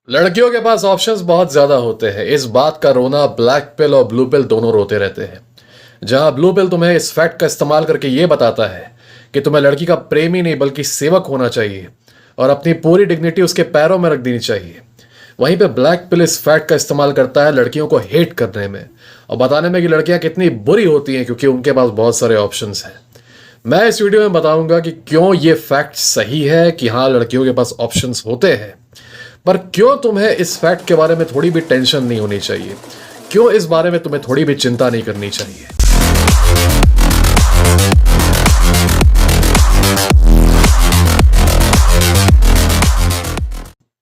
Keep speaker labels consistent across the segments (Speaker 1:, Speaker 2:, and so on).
Speaker 1: लड़कियों के पास ऑप्शंस बहुत ज़्यादा होते हैं। इस बात का रोना ब्लैक पिल और ब्लू पिल दोनों रोते रहते हैं। जहां ब्लू पिल तुम्हें इस फैक्ट का इस्तेमाल करके ये बताता है कि तुम्हें लड़की का प्रेमी नहीं बल्कि सेवक होना चाहिए और अपनी पूरी डिग्निटी उसके पैरों में रख देनी चाहिए, वहीं पे ब्लैक पिल इस फैक्ट का इस्तेमाल करता है लड़कियों को हेट करने में और बताने में कि लड़कियां कितनी बुरी होती हैं क्योंकि उनके पास बहुत सारे ऑप्शंस हैं। मैं इस वीडियो में बताऊंगा कि क्यों ये फैक्ट सही है कि हाँ, लड़कियों के पास ऑप्शंस होते हैं, पर क्यों तुम्हें इस फैक्ट के बारे में थोड़ी भी टेंशन नहीं होनी चाहिए, क्यों इस बारे में तुम्हें थोड़ी भी चिंता नहीं करनी चाहिए।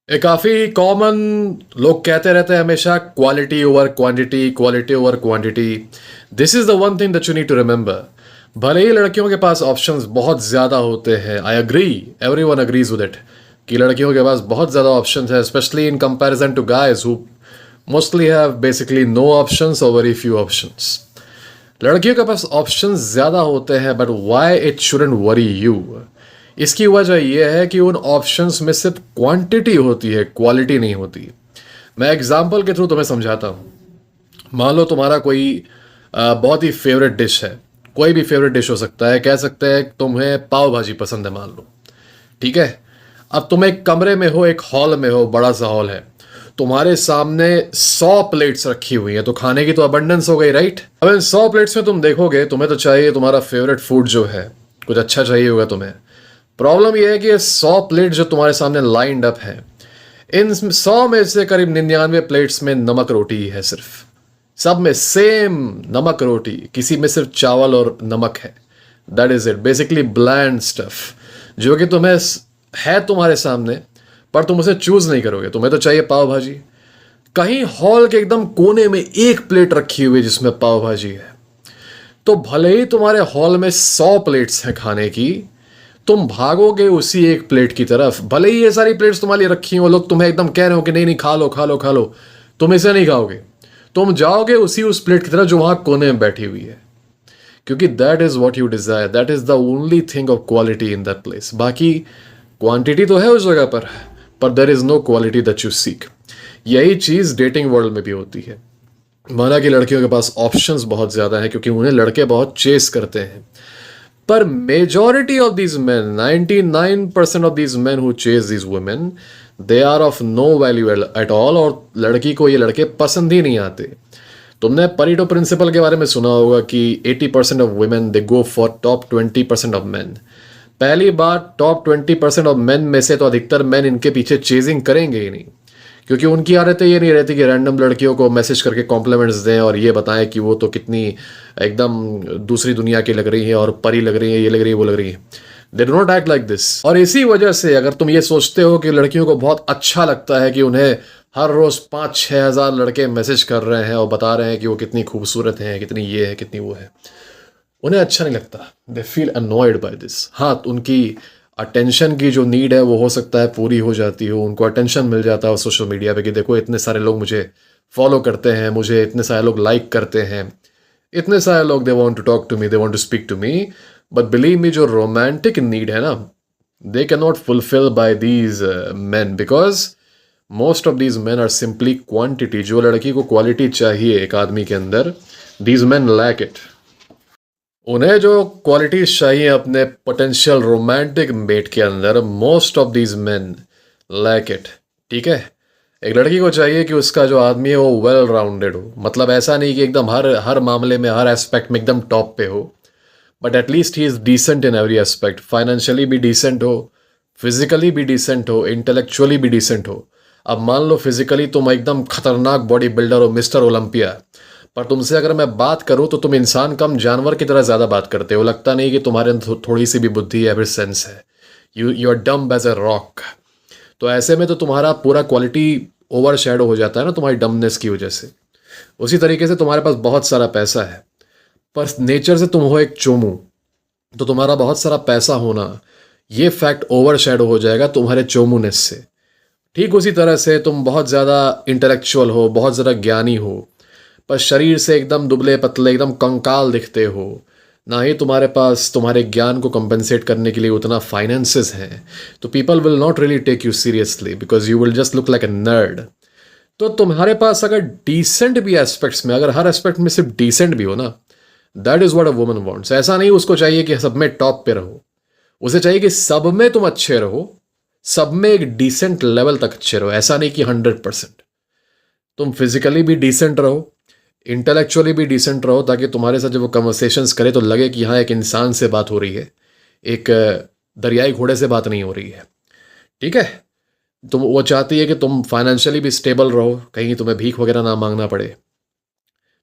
Speaker 1: ये काफी कॉमन लोग कहते रहते हैं हमेशा, quality over quantity, quality over quantity. This is the one thing that you need to remember. भले ही लड़कियों के पास ऑप्शंस बहुत ज्यादा होते हैं, I agree, everyone agrees with it, कि लड़कियों के पास बहुत ज़्यादा ऑप्शंस है, specially in comparison to guys who mostly have basically no options और वेरी फ्यू ऑप्शंस। लड़कियों के पास ऑप्शंस ज़्यादा होते हैं, but why it shouldn't worry you. इसकी वजह यह है कि उन ऑप्शंस में सिर्फ क्वांटिटी होती है, क्वालिटी नहीं होती। मैं एग्जाम्पल के थ्रू तुम्हें समझाता हूँ। मान लो तुम्हारा कोई बहुत ही फेवरेट डिश है, कोई भी फेवरेट डिश हो सकता है, कह सकते हैं तुम्हें पाव भाजी पसंद है मान लो, ठीक है। अब तुम एक कमरे में हो, एक हॉल में हो, बड़ा सा हॉल है, तुम्हारे सामने 100 प्लेट्स रखी हुई है, तो खाने की तो अबंडेंस हो गई, राइट। अब इन 100 प्लेट्स में तुम देखोगे, तुम्हें तो चाहिए तुम्हारा फेवरेट फूड जो है, कुछ अच्छा चाहिए होगा तुम्हें। प्रॉब्लम यह है कि 100 प्लेट जो तुम्हारे सामने लाइंड अप है, इन 100 में से करीब 99 प्लेट्स में नमक रोटी ही है सिर्फ। सब में सेम नमक रोटी, किसी में सिर्फ चावल और नमक है। That is it, basically bland stuff, जो कि तुम्हें है तुम्हारे सामने, पर तुम उसे चूज नहीं करोगे। तुम्हें तो चाहिए पाव भाजी। कहीं हॉल के एकदम कोने में एक प्लेट रखी हुई जिसमें पाव भाजी है, तो भले ही तुम्हारे हॉल में 100 प्लेट्स हैं खाने की, तुम भागोगे उसी एक प्लेट की तरफ। भले ही ये सारी प्लेट्स तुम्हारे लिए रखी हो, लोग तुम्हें एकदम कह रहे हो कि नहीं नहीं, खा लो खा लो खा लो, तुम इसे नहीं खाओगे, तुम जाओगे उस प्लेट की तरफ जो वहां कोने में बैठी हुई है, क्योंकि that is what you desire, that is the only thing of quality in that place. बाकी क्वांटिटी तो है उस जगह पर there is no quality that you seek. यही चीज डेटिंग वर्ल्ड में भी होती है। माना कि लड़कियों के पास ऑप्शंस बहुत ज्यादा है क्योंकि उन्हें लड़के बहुत चेस करते हैं, पर majority of these men, 99% of these men who chase these women, they are of no value at all, और लड़की को ये लड़के पसंद ही नहीं आते। तुमने परीटो प्रिंसिपल के बारे में सुना होगा कि 80% of women they go for top 20% of main. पहली बात, टॉप 20% ऑफ मेन में से तो अधिकतर मेन इनके पीछे चेजिंग करेंगे ही नहीं, क्योंकि उनकी आदतें ये नहीं रहती कि रैंडम लड़कियों को मैसेज करके कॉम्प्लीमेंट्स दें और ये बताएं कि वो तो कितनी एकदम दूसरी दुनिया की लग रही है और परी लग रही है, ये लग रही है, वो लग रही है। They do not act like this. और इसी वजह से अगर तुम ये सोचते हो कि लड़कियों को बहुत अच्छा लगता है कि उन्हें हर रोज 5-6 हज़ार लड़के मैसेज कर रहे हैं और बता रहे हैं कि वो कितनी खूबसूरत हैं, कितनी ये है, कितनी वो है, उन्हें अच्छा नहीं लगता। They feel annoyed by this. हाँ, उनकी अटेंशन की जो नीड है वो हो सकता है पूरी हो जाती हो, उनको अटेंशन मिल जाता है सोशल मीडिया पे कि देखो इतने सारे लोग मुझे फॉलो करते हैं, मुझे इतने सारे लोग लाइक करते हैं, इतने सारे लोग they want to talk to me, they want to speak to me. But believe me, जो रोमांटिक नीड है ना, they can not fulfil by these man, because most of these man are simply quantity. जो लड़की को quality चाहिए एक आदमी के अंदर, दीज मैन लैक इट। उन्हें जो क्वालिटीज चाहिए अपने पोटेंशियल रोमांटिक मेट के अंदर, most of these men lack it, ठीक है। एक लड़की को चाहिए कि उसका जो आदमी है वो वेल राउंडेड हो, मतलब ऐसा नहीं कि एकदम हर मामले में, हर एस्पेक्ट में एकदम टॉप पे हो, but at least he is decent in every aspect. Financially भी डिसेंट हो, फिजिकली भी डिसेंट हो, इंटेलेक्चुअली भी डिसेंट हो। अब मान लो फिजिकली तुम एकदम खतरनाक बॉडी बिल्डर हो, मिस्टर ओलंपिया, पर तुमसे अगर मैं बात करूं तो तुम इंसान कम जानवर की तरह ज्यादा बात करते हो। लगता नहीं कि तुम्हारे अंदर थोड़ी सी भी बुद्धि या फिर सेंस है। You are dumb as a rock. तो ऐसे में तो तुम्हारा पूरा क्वालिटी ओवर शैडो हो जाता है ना तुम्हारी डमनेस की वजह से। उसी तरीके से तुम्हारे पास बहुत सारा पैसा है, पर नेचर से तुम हो एक चोमू, तो तुम्हारा बहुत सारा पैसा होना, ये फैक्ट ओवर शैडो हो जाएगा तुम्हारे चोमूनेस से। ठीक उसी तरह से तुम बहुत ज़्यादा इंटेलेक्चुअल हो, बहुत ज़्यादा ज्ञानी हो, पर शरीर से एकदम दुबले पतले, एकदम कंकाल दिखते हो, ना ही तुम्हारे पास तुम्हारे ज्ञान को कंपनसेट करने के लिए उतना फाइनेंसेस हैं, तो people will not really take you seriously because you will just look like a nerd. तो तुम्हारे पास अगर डिसेंट भी एस्पेक्ट्स में, अगर हर एस्पेक्ट में सिर्फ डिसेंट भी हो ना, that is what a woman wants. ऐसा नहीं उसको चाहिए कि सब में टॉप पे रहो, उसे चाहिए कि सब में तुम अच्छे रहो, सब में एक डिसेंट लेवल तक अच्छे रहो। ऐसा नहीं कि 100%। तुम फिजिकली भी डिसेंट रहो, इंटेलेक्चुअली भी डिसेंट रहो, ताकि तुम्हारे साथ जब वो कन्वर्सेशंस करे तो लगे कि हाँ एक इंसान से बात हो रही है, एक दरियाई घोड़े से बात नहीं हो रही है। ठीक है। तुम वो चाहती है कि तुम फाइनेंशियली भी स्टेबल रहो, कहीं तुम्हें भीख वगैरह ना मांगना पड़े।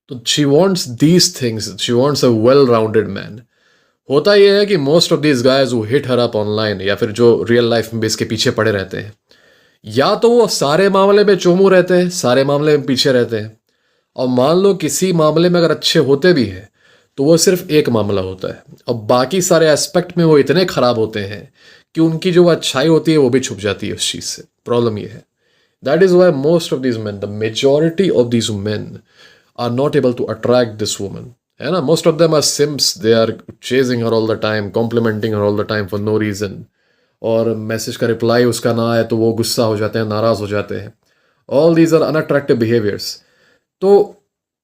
Speaker 1: तो she wants these things, she wants a well rounded man. होता यह है कि मोस्ट ऑफ दीज गायज वो हिट हर अप ऑनलाइन या फिर जो रियल लाइफ में भी इसके पीछे पड़े रहते हैं, या तो वो सारे मामले में चोमू रहते हैं, सारे मामले में पीछे रहते हैं, और मान लो किसी मामले में अगर अच्छे होते भी हैं तो वो सिर्फ एक मामला होता है, और बाकी सारे एस्पेक्ट में वो इतने खराब होते हैं कि उनकी जो अच्छाई होती है वो भी छुप जाती है उस चीज़ से। प्रॉब्लम ये है, that is why most of these man, the majority of these man are not able to attract this woman, है ना। Most of them are simps, they are chasing her all the time, complimenting her all the time for no reason, और message का reply उसका ना आए तो वो गुस्सा हो जाते हैं, नाराज हो जाते हैं। All these are unattractive behaviours. तो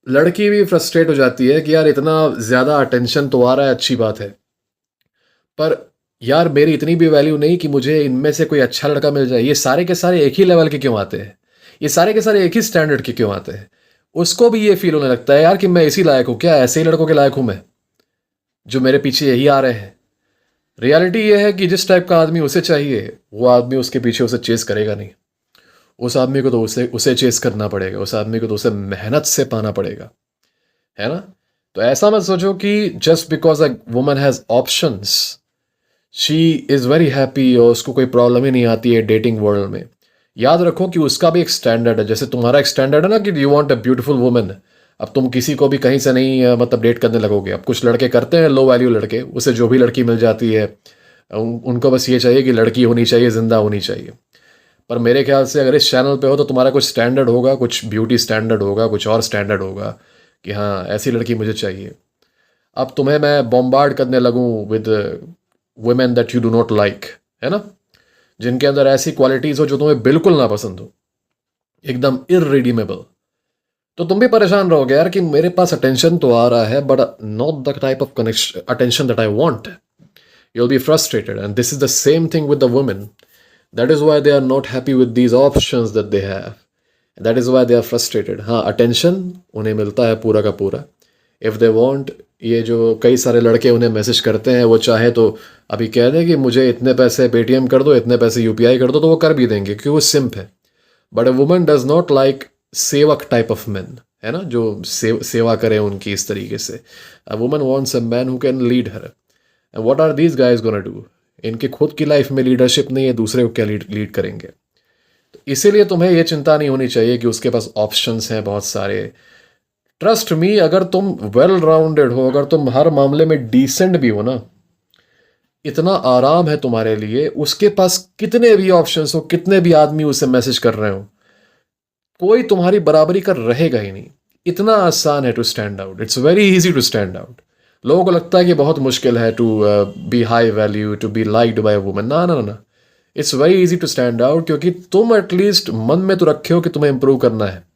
Speaker 1: लड़की भी फ्रस्ट्रेट हो जाती है कि यार इतना ज़्यादा अटेंशन तो आ रहा है, अच्छी बात है, पर यार मेरी इतनी भी वैल्यू नहीं कि मुझे इनमें से कोई अच्छा लड़का मिल जाए। ये सारे के सारे एक ही लेवल के क्यों आते हैं, ये सारे के सारे एक ही स्टैंडर्ड के क्यों आते हैं। उसको भी ये फील होने लगता है यार कि मैं इसी लायक हूँ क्या, ऐसे ही लड़कों के लायक हूँ मैं जो मेरे पीछे यही आ रहे हैं। रियलिटी ये है कि जिस टाइप का आदमी उसे चाहिए वो आदमी उसके पीछे उसे चेस करेगा नहीं। उस आदमी को तो उसे उसे चेस करना पड़ेगा, उस आदमी को तो उसे मेहनत से पाना पड़ेगा, है ना। तो ऐसा मत सोचो कि just because a woman has options she is very happy और उसको कोई प्रॉब्लम ही नहीं आती है डेटिंग वर्ल्ड में। याद रखो कि उसका भी एक स्टैंडर्ड है, जैसे तुम्हारा एक स्टैंडर्ड है ना कि you want a beautiful woman. अब तुम किसी को भी कहीं से नहीं मतलब डेट करने लगोगे। अब कुछ लड़के करते हैं, लो वैल्यू लड़के, उसे जो भी लड़की मिल जाती है उनको बस ये चाहिए कि लड़की होनी चाहिए, जिंदा होनी चाहिए। पर मेरे ख्याल से अगर इस चैनल पे हो तो तुम्हारा कुछ स्टैंडर्ड होगा, कुछ ब्यूटी स्टैंडर्ड होगा, कुछ और स्टैंडर्ड होगा कि हाँ ऐसी लड़की मुझे चाहिए। अब तुम्हें मैं बॉम्बार्ड करने लगूं with women that you do not like, है ना, जिनके अंदर ऐसी क्वालिटीज़ हो जो तुम्हें बिल्कुल ना पसंद हो, एकदम इररिडीमेबल, तो तुम भी परेशान रहोगे यार कि मेरे पास अटेंशन तो आ रहा है but not the type of connection attention that I want. You will be frustrated and this is the same thing with the women. That is why they are not happy with these options that they have, that is why they are frustrated. हाँ, attention उन्हें मिलता है पूरा का पूरा if they want. ये जो कई सारे लड़के उन्हें मैसेज करते हैं, वो चाहे तो अभी कह दें कि मुझे इतने पैसे पेटीएम कर दो, इतने पैसे यूपीआई कर दो, तो वो कर भी देंगे क्योंकि वो सिंप है। But a woman does not like सेवक टाइप ऑफ मैन, है ना, जो सेवा करे उनकी इस तरीके से। A woman wants a man who can lead her. And what are these guys gonna do? इनके खुद की लाइफ में लीडरशिप नहीं है, दूसरे को क्या लीड करेंगे। तो इसीलिए तुम्हें ये चिंता नहीं होनी चाहिए कि उसके पास ऑप्शंस हैं बहुत सारे। ट्रस्ट मी, अगर तुम वेल राउंडेड हो, अगर तुम हर मामले में डिसेंट भी हो ना, इतना आराम है तुम्हारे लिए। उसके पास कितने भी ऑप्शंस हो, कितने भी आदमी उसे मैसेज कर रहे हो, कोई तुम्हारी बराबरी का रहेगा ही नहीं। इतना आसान है to stand out, it's very easy to stand out. लोगों को लगता है कि बहुत मुश्किल है to be high value, to be liked by women. ना ना ना, it's very easy to stand out, क्योंकि तुम एटलीस्ट मन में तो रखे हो कि तुम्हें इंप्रूव करना है।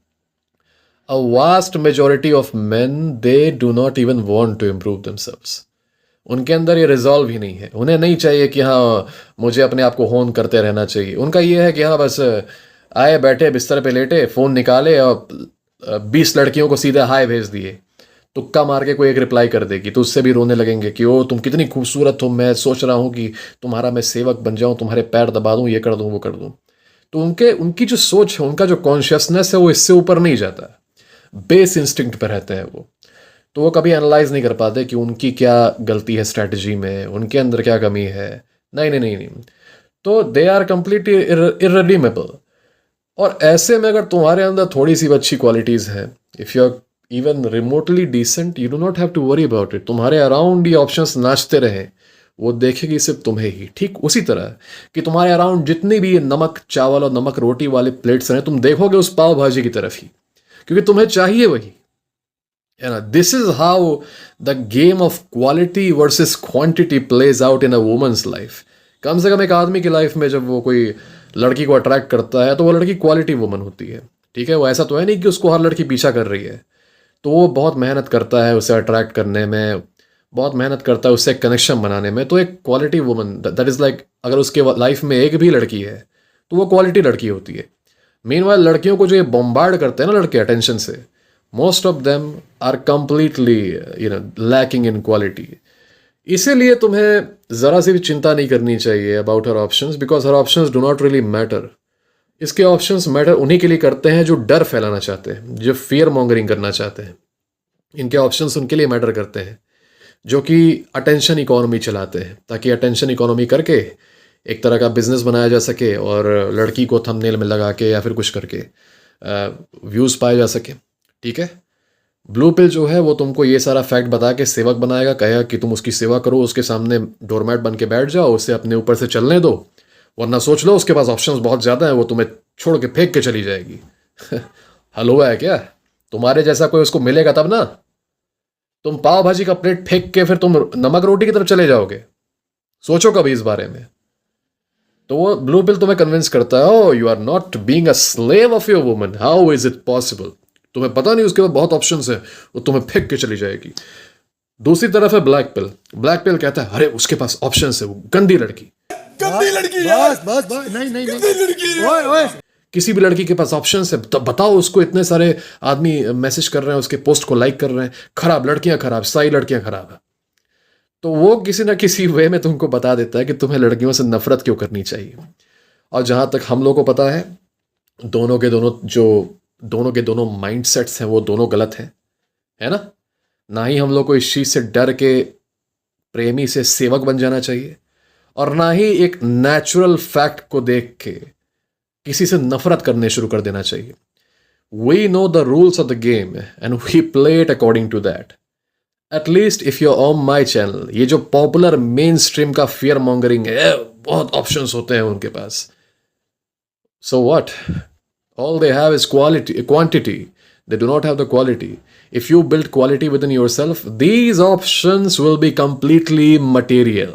Speaker 1: A vast majority of men, they do not even want to improve themselves. उनके अंदर ये रिजॉल्व ही नहीं है। उन्हें नहीं चाहिए कि हाँ मुझे अपने आप को होन करते रहना चाहिए। उनका ये है कि हाँ बस आए, बैठे, बिस्तर पे लेटे, फ़ोन निकाले और 20 लड़कियों को सीधे हाय भेज दिए, तुक्का मार के कोई एक रिप्लाई कर देगी तो उससे भी रोने लगेंगे कि ओ तुम कितनी खूबसूरत हो, मैं सोच रहा हूँ कि तुम्हारा मैं सेवक बन जाऊँ, तुम्हारे पैर दबा दूँ, ये कर दूँ, वो कर दूँ। तो उनकी जो सोच है, उनका जो कॉन्शियसनेस है, वो इससे ऊपर नहीं जाता। बेस इंस्टिंक्ट पर रहते हैं वो। तो वो कभी एनालाइज नहीं कर पाते कि उनकी क्या गलती है स्ट्रैटेजी में, उनके अंदर क्या कमी है। नहीं नहीं नहीं नहीं, तो दे आर कंप्लीटली इररिडीमेबल। और ऐसे में अगर तुम्हारे अंदर थोड़ी सी अच्छी क्वालिटीज़ हैं, if you are even remotely decent, you do not have to worry about it. तुम्हारे अराउंड ये ऑप्शंस नाचते रहे, वो देखेगी सिर्फ तुम्हें ही। ठीक उसी तरह कि तुम्हारे अराउंड जितनी भी नमक चावल और नमक रोटी वाले प्लेट्स हैं, तुम देखोगे उस पाव भाजी की तरफ ही, क्योंकि तुम्हें चाहिए वही, You know, this is how the game of quality versus quantity plays out in a woman's life. कम से कम एक आदमी की लाइफ में जब वो कोई लड़की को अट्रैक्ट करता है तो वो लड़की क्वालिटी वुमन होती है, ठीक है। वो ऐसा तो है नहीं कि उसको हर लड़की पीछा कर रही है, तो वो बहुत मेहनत करता है उसे अट्रैक्ट करने में, बहुत मेहनत करता है उससे कनेक्शन बनाने में। तो एक quality woman that is like, अगर उसके लाइफ में एक भी लड़की है तो वो क्वालिटी लड़की होती है। मीनवाइल लड़कियों को जो ये बॉम्बार्ड करते हैं ना लड़के अटेंशन से, most of them are completely lacking in quality. इसीलिए तुम्हें ज़रा सी भी चिंता नहीं करनी चाहिए about her options, because her options do not really matter. इसके ऑप्शंस मैटर उन्हीं के लिए करते हैं जो डर फैलाना चाहते हैं, जो फियर मॉन्गरिंग करना चाहते हैं। इनके ऑप्शंस उनके लिए मैटर करते हैं जो कि अटेंशन इकोनॉमी चलाते हैं, ताकि अटेंशन इकोनॉमी करके एक तरह का बिजनेस बनाया जा सके और लड़की को थंबनेल में लगा के या फिर कुछ करके व्यूज़ पाए जा सके, ठीक है। ब्लू पिल जो है वो तुमको ये सारा फैक्ट बता के सेवक बनाएगा, कहेगा कि तुम उसकी सेवा करो, उसके सामने डोरमैट बन के बैठ जाओ, उसे अपने ऊपर से चलने दो, वरना सोच लो उसके पास ऑप्शंस बहुत ज़्यादा हैं, वो तुम्हें छोड़ के फेंक के चली जाएगी। हल हुआ है क्या? तुम्हारे जैसा कोई उसको मिलेगा तब ना। तुम पाव भाजी का प्लेट फेंक के फिर तुम नमक रोटी की तरफ चले जाओगे? सोचो कभी इस बारे में। तो वो ब्लू पिल तुम्हें कन्विंस करता है, oh you are not being a slave of your woman, how is it possible. तुम्हें पता नहीं उसके बाद बहुत ऑप्शंस है, वो तुम्हें फेंक के चली जाएगी। दूसरी तरफ है ब्लैक पिल। ब्लैक पिल कहता है अरे उसके पास ऑप्शंस है, वो गंदी लड़की, गंदी लड़की यार, बस नहीं गंदी लड़की, ओए ओए, किसी भी लड़की के पास ऑप्शंस है तो बताओ उसको। इतने सारे आदमी मैसेज कर रहे हैं, उसके पोस्ट को लाइक कर रहे हैं, खराब लड़कियां खराब, सारी लड़कियां खराब है। तो वो किसी ना किसी वे में तुमको बता देता है कि तुम्हें लड़कियों से नफरत क्यों करनी चाहिए। और जहाँ तक हम लोग को पता है, दोनों के दोनों माइंड सेट्स हैं वो दोनों गलत हैं, है ना। ना ही हम लोग को इस चीज़ से डर के प्रेमी से सेवक बन जाना चाहिए, और ना ही एक नेचुरल फैक्ट को देख के किसी से नफरत करने शुरू कर देना चाहिए। We know the rules of the game and we play it according to that. At least if you on my channel, ये जो पॉपुलर मेन स्ट्रीम का फियर मॉन्गरिंग है, बहुत ऑप्शंस होते हैं उनके पास। So what, all they have is quantity, they do not have the quality. If you build quality within yourself, these options will be completely material.